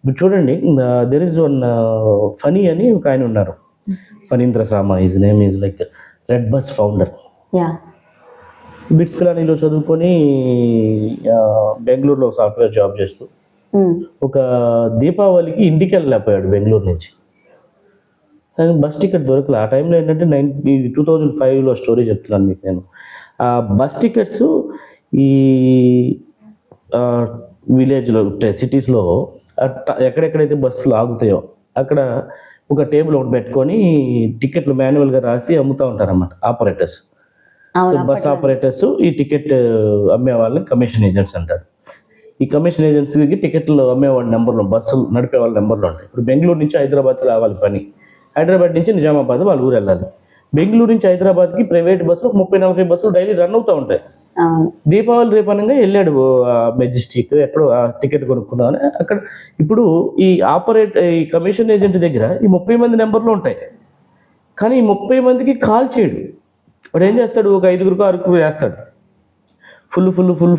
ఇప్పుడు చూడండి, there is one funny అని ఒక ఆయన ఉన్నారు. Phanindra Sama is name is like red bus founder. Yeah. BITS పిలానీలో చదువుకొని బెంగళూరులో సాఫ్ట్వేర్ జాబ్ చేస్తూ ఒక దీపావళికి ఇంటికి వెళ్ళలేకపోయాడు బెంగళూరు నుంచి. సరే బస్ టికెట్ దొరకలే. ఆ టైంలో ఏంటంటే 2005లో స్టోరీ చెప్తున్నాను మీకు నేను. ఆ బస్ టికెట్స్ ఈ విలేజ్లో సిటీస్లో ఎక్కడెక్కడైతే బస్సులు ఆగుతాయో అక్కడ ఒక టేబుల్ ఒకటి పెట్టుకొని టికెట్లు మాన్యువల్గా రాసి అమ్ముతూ ఉంటారన్నమాట ఆపరేటర్స్. సో బస్ ఆపరేటర్స్ ఈ టికెట్ అమ్మే వాళ్ళని కమిషన్ ఏజెంట్స్ అంటారు. ఈ కమిషన్ ఏజెన్సీకి టికెట్లు అమ్మేవాళ్ళ నెంబర్లు, బస్సులు నడిపే వాళ్ళ నెంబర్లు ఉంటాయి. ఇప్పుడు బెంగళూరు నుంచి హైదరాబాద్కి రావాలి పని, హైదరాబాద్ నుంచి నిజామాబాద్ వాళ్ళ ఊరు వెళ్ళాలి. బెంగళూరు నుంచి హైదరాబాద్కి ప్రైవేట్ బస్సులు 30-40 బస్సులు డైలీ రన్ అవుతూ ఉంటాయి. దీపావళి రేపనంగా వెళ్ళాడు మెజెస్టిక్ ఎక్కడో ఆ టికెట్ కొనుక్కుందామని. అక్కడ ఇప్పుడు ఈ కమిషన్ ఏజెంట్ దగ్గర ఈ 30 మంది నెంబర్లు ఉంటాయి, కానీ ఈ 30 మందికి కాల్ చేయడు. వాడు ఏం చేస్తాడు, ఒక 5గురికో 6గురికో వేస్తాడు,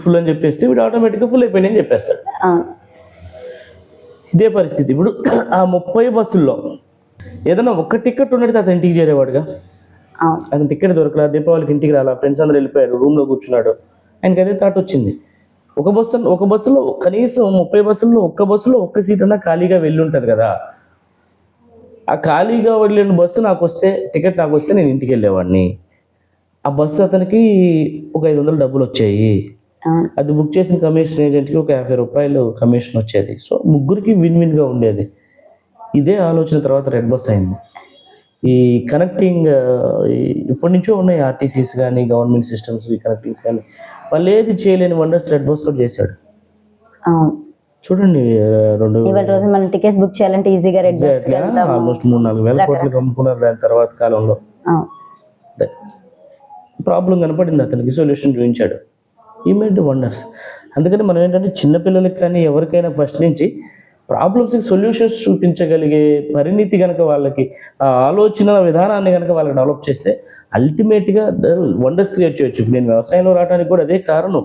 ఫుల్ అని చెప్పేస్తే వీడు ఆటోమేటిక్గా ఫుల్ అయిపోయింది అని చెప్పేస్తాడు. ఇదే పరిస్థితి. ఇప్పుడు ఆ 30 బస్సుల్లో ఏదైనా ఒక్క టికెట్ ఉన్నట్టు అతను ఇంటికి చేరేవాడుగా. అతను టికెట్ దొరకలా, దీపావళికి ఇంటికి రాలా, ఫ్రెండ్స్ అందరూ వెళ్ళిపోయారు, రూమ్లో కూర్చున్నాడు. ఆయనకి అదే థాట్ వచ్చింది, ఒక బస్సులో కనీసం 30 బస్సుల్లో ఒక్క సీట్ అన్నా ఖాళీగా వెళ్ళి ఉంటుంది కదా. ఆ ఖాళీగా వెళ్ళిన బస్సు టికెట్ నాకు వస్తే నేను ఇంటికి వెళ్ళేవాడిని. ఆ బస్సు అతనికి ఒక 500 డబ్బులు వచ్చాయి. అది బుక్ చేసిన కమిషన్ ఏజెంట్కి ఒక 50 రూపాయలు కమిషన్ వచ్చేది. సో ముగ్గురికి విన్గా ఉండేది. ఇదే ఆలోచన తర్వాత రెడ్ బస్ అయింది. ఈ కనెక్టింగ్ ఇప్పటి నుంచో ఉన్నాయి ఆర్టీసీస్ కానీ గవర్నమెంట్ సిస్టమ్స్, ఈ కనెక్టింగ్స్ కానీ వాళ్ళు ఏది చేయలేని వండర్స్ రెడ్ బస్ తో చేశాడు. చూడండి, మనం టికెట్స్ బుక్ చేయాలంటే ఈజీగా రెడ్ బస్ ఆల్మోస్ట్ 3-4 వేల కోట్లు అమ్ముకున్నారు. దాని తర్వాత కాలంలో ప్రాబ్లం కనపడింది, అతనికి సొల్యూషన్ చూపించాడు. ఈ మేడ్ వండర్స్. అందుకని మనం ఏంటంటే చిన్నపిల్లలకి కానీ ఎవరికైనా ఫస్ట్ నుంచి ప్రాబ్లమ్స్కి సొల్యూషన్స్ చూపించగలిగే పరిణితి కనుక వాళ్ళకి, ఆ ఆలోచన విధానాన్ని కనుక వాళ్ళకి డెవలప్ చేస్తే అల్టిమేట్గా వండర్స్ క్రియేట్ చేయొచ్చు. నేను వ్యవసాయంలో రావడానికి కూడా అదే కారణం.